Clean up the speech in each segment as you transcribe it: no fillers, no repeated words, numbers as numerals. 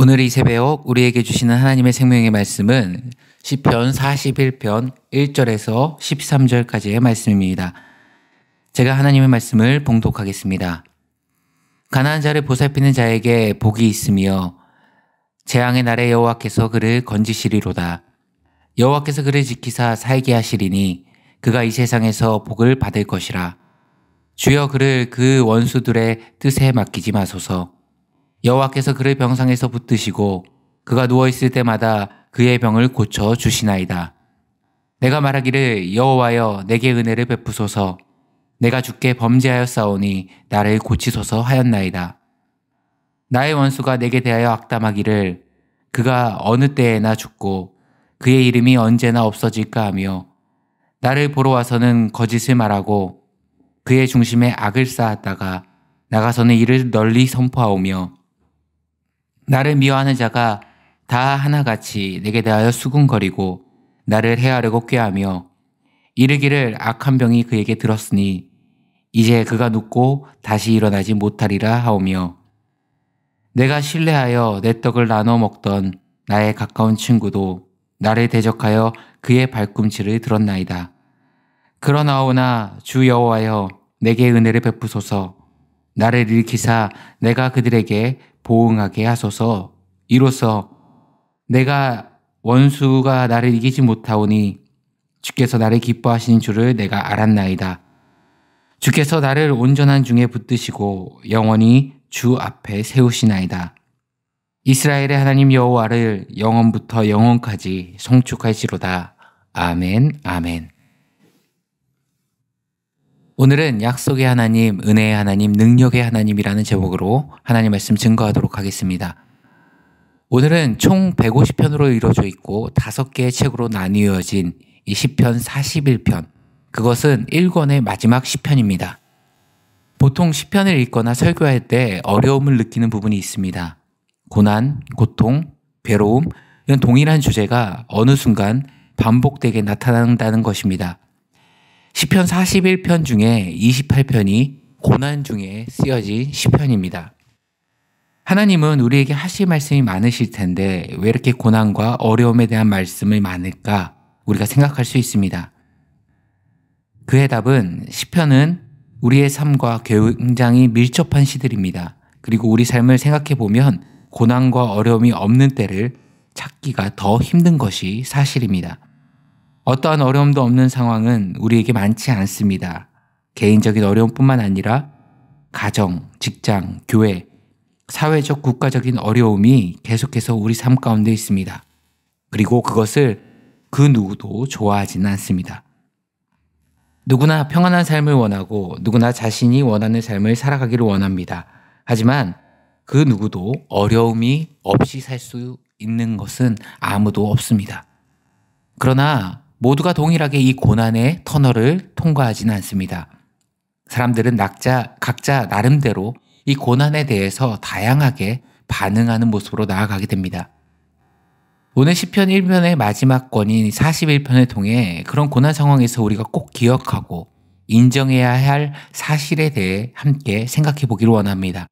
오늘 이 새벽 우리에게 주시는 하나님의 생명의 말씀은 시편 41편 1절에서 13절까지의 말씀입니다. 제가 하나님의 말씀을 봉독하겠습니다. 가난한 자를 보살피는 자에게 복이 있으며 재앙의 날에 여호와께서 그를 건지시리로다. 여호와께서 그를 지키사 살게 하시리니 그가 이 세상에서 복을 받을 것이라. 주여 그를 그 원수들의 뜻에 맡기지 마소서. 여호와께서 그를 병상에서 붙드시고 그가 누워있을 때마다 그의 병을 고쳐 주시나이다. 내가 말하기를 여호와여 내게 은혜를 베푸소서. 내가 주께 범죄하였사오니 나를 고치소서 하였나이다. 나의 원수가 내게 대하여 악담하기를 그가 어느 때에나 죽고 그의 이름이 언제나 없어질까 하며 나를 보러 와서는 거짓을 말하고 그의 중심에 악을 쌓았다가 나가서는 이를 널리 선포하오며 나를 미워하는 자가 다 하나같이 내게 대하여 수군거리고 나를 해하려고 꾀하며 이르기를 악한 병이 그에게 들었으니 이제 그가 눕고 다시 일어나지 못하리라 하오며 내가 신뢰하여 내 떡을 나눠 먹던 나의 가까운 친구도 나를 대적하여 그의 발꿈치를 들었나이다. 그러나오나 주 여호와여 내게 은혜를 베푸소서. 나를 일으키사 내가 그들에게 보응하게 하소서. 이로써 내가 원수가 나를 이기지 못하오니 주께서 나를 기뻐하시는 줄을 내가 알았나이다. 주께서 나를 온전한 중에 붙드시고 영원히 주 앞에 세우시나이다. 이스라엘의 하나님 여호와를 영원부터 영원까지 송축할지로다. 아멘, 아멘. 오늘은 약속의 하나님, 은혜의 하나님, 능력의 하나님이라는 제목으로 하나님 말씀 증거하도록 하겠습니다. 오늘은 총 150편으로 이루어져 있고 5개의 책으로 나뉘어진 이 시편 41편, 그것은 1권의 마지막 시편입니다. 보통 시편을 읽거나 설교할 때 어려움을 느끼는 부분이 있습니다. 고난, 고통, 괴로움, 이런 동일한 주제가 어느 순간 반복되게 나타난다는 것입니다. 시편 41편 중에 28편이 고난 중에 쓰여진 시편입니다. 하나님은 우리에게 하실 말씀이 많으실 텐데 왜 이렇게 고난과 어려움에 대한 말씀을 많을까 우리가 생각할 수 있습니다. 그의 답은 시편은 우리의 삶과 굉장히 밀접한 시들입니다. 그리고 우리 삶을 생각해 보면 고난과 어려움이 없는 때를 찾기가 더 힘든 것이 사실입니다. 어떠한 어려움도 없는 상황은 우리에게 많지 않습니다. 개인적인 어려움뿐만 아니라 가정, 직장, 교회, 사회적, 국가적인 어려움이 계속해서 우리 삶 가운데 있습니다. 그리고 그것을 그 누구도 좋아하지는 않습니다. 누구나 평안한 삶을 원하고 누구나 자신이 원하는 삶을 살아가기를 원합니다. 하지만 그 누구도 어려움이 없이 살 수 있는 것은 아무도 없습니다. 그러나 모두가 동일하게 이 고난의 터널을 통과하지는 않습니다. 사람들은 각자 나름대로 이 고난에 대해서 다양하게 반응하는 모습으로 나아가게 됩니다. 오늘 시편 1편의 마지막 권인 41편을 통해 그런 고난 상황에서 우리가 꼭 기억하고 인정해야 할 사실에 대해 함께 생각해 보기를 원합니다.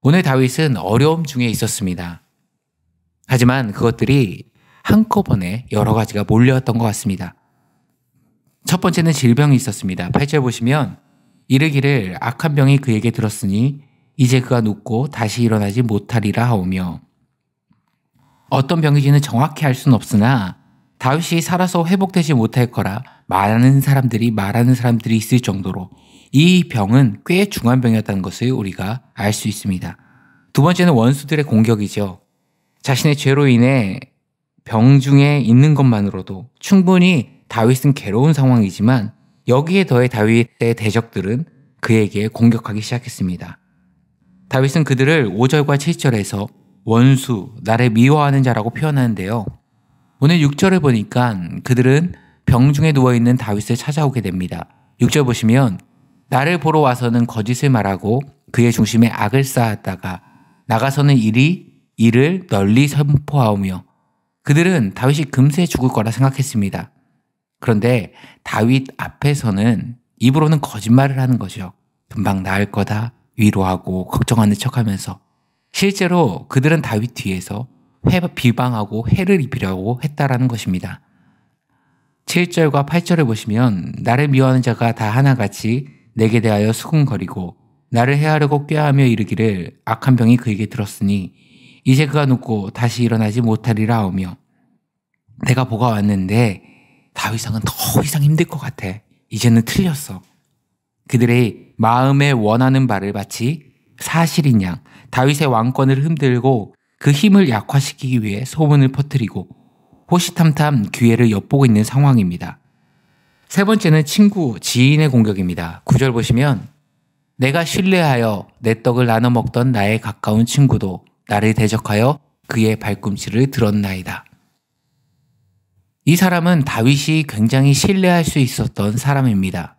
오늘 다윗은 어려움 중에 있었습니다. 하지만 그것들이 한꺼번에 여러 가지가 몰려왔던 것 같습니다. 첫 번째는 질병이 있었습니다. 8절 보시면 이르기를 악한 병이 그에게 들었으니 이제 그가 눕고 다시 일어나지 못하리라 하오며 어떤 병인지는 정확히 알 수는 없으나 다윗이 살아서 회복되지 못할 거라 말하는 사람들이 있을 정도로 이 병은 꽤 중한 병이었다는 것을 우리가 알 수 있습니다. 두 번째는 원수들의 공격이죠. 자신의 죄로 인해 병 중에 있는 것만으로도 충분히 다윗은 괴로운 상황이지만 여기에 더해 다윗의 대적들은 그에게 공격하기 시작했습니다. 다윗은 그들을 5절과 7절에서 원수, 나를 미워하는 자라고 표현하는데요. 오늘 6절을 보니까 그들은 병 중에 누워있는 다윗을 찾아오게 됩니다. 6절 보시면 나를 보러 와서는 거짓을 말하고 그의 중심에 악을 쌓았다가 나가서는 이를 널리 선포하오며 그들은 다윗이 금세 죽을 거라 생각했습니다. 그런데 다윗 앞에서는 입으로는 거짓말을 하는 거죠. 금방 나을 거다 위로하고 걱정하는 척하면서 실제로 그들은 다윗 뒤에서 비방하고 해를 입히려고 했다라는 것입니다. 7절과 8절을 보시면 나를 미워하는 자가 다 하나같이 내게 대하여 수군거리고 나를 해하려고 꾀하며 이르기를 악한 병이 그에게 들었으니 이제 그가 눕고 다시 일어나지 못하리라 하며 내가 보가 왔는데 다윗왕은 더 이상 힘들 것 같아. 이제는 틀렸어. 그들의 마음에 원하는 바를 마치 사실인 양 다윗의 왕권을 흔들고 그 힘을 약화시키기 위해 소문을 퍼뜨리고 호시탐탐 기회를 엿보고 있는 상황입니다. 세 번째는 친구, 지인의 공격입니다. 9절 보시면 내가 신뢰하여 내 떡을 나눠 먹던 나의 가까운 친구도 나를 대적하여 그의 발꿈치를 들었나이다. 이 사람은 다윗이 굉장히 신뢰할 수 있었던 사람입니다.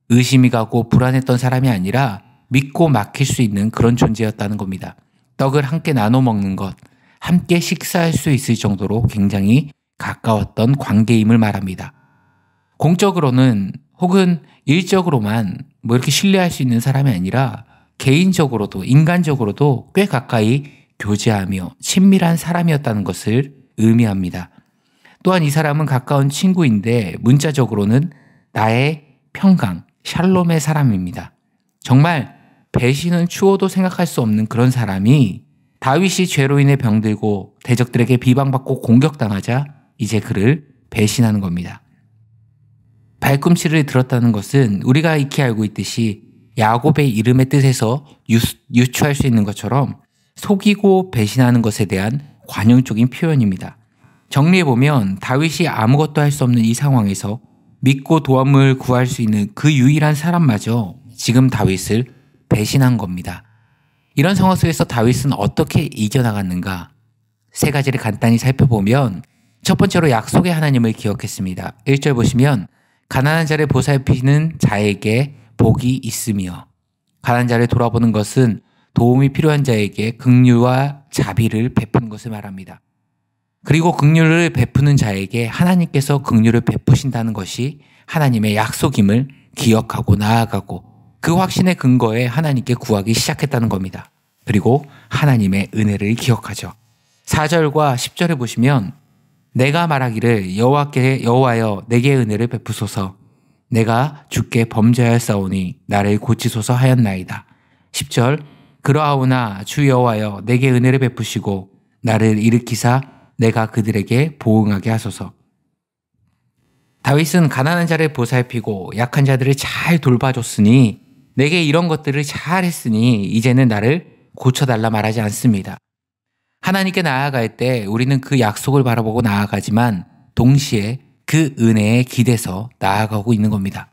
의심이 가고 불안했던 사람이 아니라 믿고 맡길 수 있는 그런 존재였다는 겁니다. 떡을 함께 나눠 먹는 것, 함께 식사할 수 있을 정도로 굉장히 가까웠던 관계임을 말합니다. 공적으로는 혹은 일적으로만 이렇게 신뢰할 수 있는 사람이 아니라 개인적으로도 인간적으로도 꽤 가까이 교제하며 친밀한 사람이었다는 것을 의미합니다. 또한 이 사람은 가까운 친구인데 문자적으로는 나의 평강, 샬롬의 사람입니다. 정말 배신은 추호도 생각할 수 없는 그런 사람이 다윗이 죄로 인해 병들고 대적들에게 비방받고 공격당하자 이제 그를 배신하는 겁니다. 발꿈치를 들었다는 것은 우리가 익히 알고 있듯이 야곱의 이름의 뜻에서 유추할 수 있는 것처럼 속이고 배신하는 것에 대한 관용적인 표현입니다. 정리해보면 다윗이 아무것도 할 수 없는 이 상황에서 믿고 도움을 구할 수 있는 그 유일한 사람마저 지금 다윗을 배신한 겁니다. 이런 상황 속에서 다윗은 어떻게 이겨나갔는가? 세 가지를 간단히 살펴보면 첫 번째로 약속의 하나님을 기억했습니다. 1절 보시면 가난한 자를 보살피는 자에게 복이 있으며 가난한 자를 돌아보는 것은 도움이 필요한 자에게 긍휼과 자비를 베푸는 것을 말합니다. 그리고 긍휼을 베푸는 자에게 하나님께서 긍휼을 베푸신다는 것이 하나님의 약속임을 기억하고 나아가고 그 확신의 근거에 하나님께 구하기 시작했다는 겁니다. 그리고 하나님의 은혜를 기억하죠. 4절과 10절에 보시면 내가 말하기를 여호와여 내게 은혜를 베푸소서 내가 주께 범죄하였사오니 나를 고치소서 하였나이다. 10절 그러하오나 주 여호와여 내게 은혜를 베푸시고 나를 일으키사 내가 그들에게 보응하게 하소서. 다윗은 가난한 자를 보살피고 약한 자들을 잘 돌봐줬으니 내게 이런 것들을 잘 했으니 이제는 나를 고쳐달라 말하지 않습니다. 하나님께 나아갈 때 우리는 그 약속을 바라보고 나아가지만 동시에 그 은혜에 기대서 나아가고 있는 겁니다.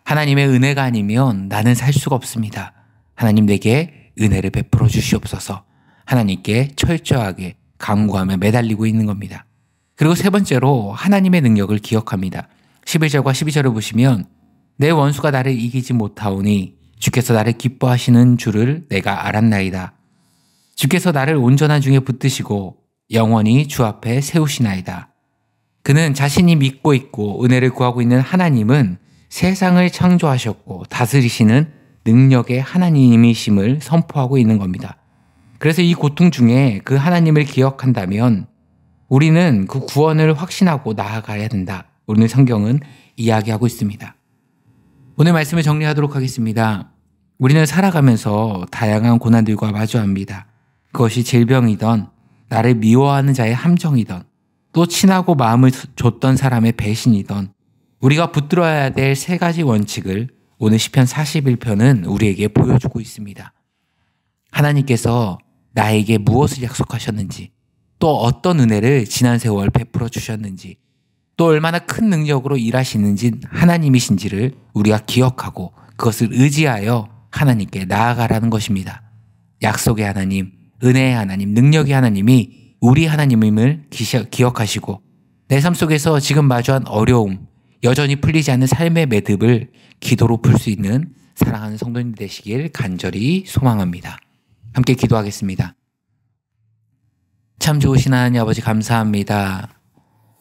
하나님의 은혜가 아니면 나는 살 수가 없습니다. 하나님 내게 은혜를 베풀어 주시옵소서. 하나님께 철저하게 간구하며 매달리고 있는 겁니다. 그리고 세 번째로 하나님의 능력을 기억합니다. 11절과 12절을 보시면 내 원수가 나를 이기지 못하오니 주께서 나를 기뻐하시는 줄을 내가 알았나이다. 주께서 나를 온전한 중에 붙드시고 영원히 주 앞에 세우시나이다. 그는 자신이 믿고 있고 은혜를 구하고 있는 하나님은 세상을 창조하셨고 다스리시는 능력의 하나님이심을 선포하고 있는 겁니다. 그래서 이 고통 중에 그 하나님을 기억한다면 우리는 그 구원을 확신하고 나아가야 된다. 오늘 성경은 이야기하고 있습니다. 오늘 말씀을 정리하도록 하겠습니다. 우리는 살아가면서 다양한 고난들과 마주합니다. 그것이 질병이든 나를 미워하는 자의 함정이든 또 친하고 마음을 줬던 사람의 배신이든 우리가 붙들어야 될 세 가지 원칙을 오늘 시편 41편은 우리에게 보여주고 있습니다. 하나님께서 나에게 무엇을 약속하셨는지 또 어떤 은혜를 지난 세월 베풀어 주셨는지 또 얼마나 큰 능력으로 일하시는지 하나님이신지를 우리가 기억하고 그것을 의지하여 하나님께 나아가라는 것입니다. 약속의 하나님, 은혜의 하나님, 능력의 하나님이 우리 하나님임을 기억하시고 내 삶 속에서 지금 마주한 어려움, 여전히 풀리지 않는 삶의 매듭을 기도로 풀 수 있는 사랑하는 성도님 되시길 간절히 소망합니다. 함께 기도하겠습니다. 참 좋으신 하나님 아버지 감사합니다.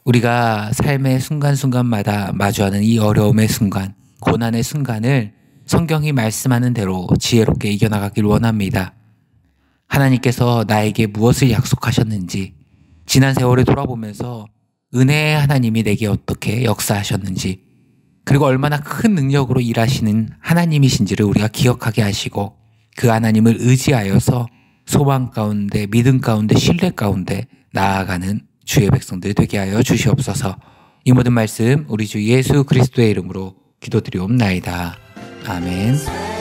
우리가 삶의 순간순간마다 마주하는 이 어려움의 순간, 고난의 순간을 성경이 말씀하는 대로 지혜롭게 이겨나가길 원합니다. 하나님께서 나에게 무엇을 약속하셨는지, 지난 세월을 돌아보면서 은혜의 하나님이 내게 어떻게 역사하셨는지, 그리고 얼마나 큰 능력으로 일하시는 하나님이신지를 우리가 기억하게 하시고, 그 하나님을 의지하여서 소망 가운데, 믿음 가운데, 신뢰 가운데 나아가는 주의 백성들 되게 하여 주시옵소서. 이 모든 말씀 우리 주 예수 그리스도의 이름으로 기도드리옵나이다. 아멘.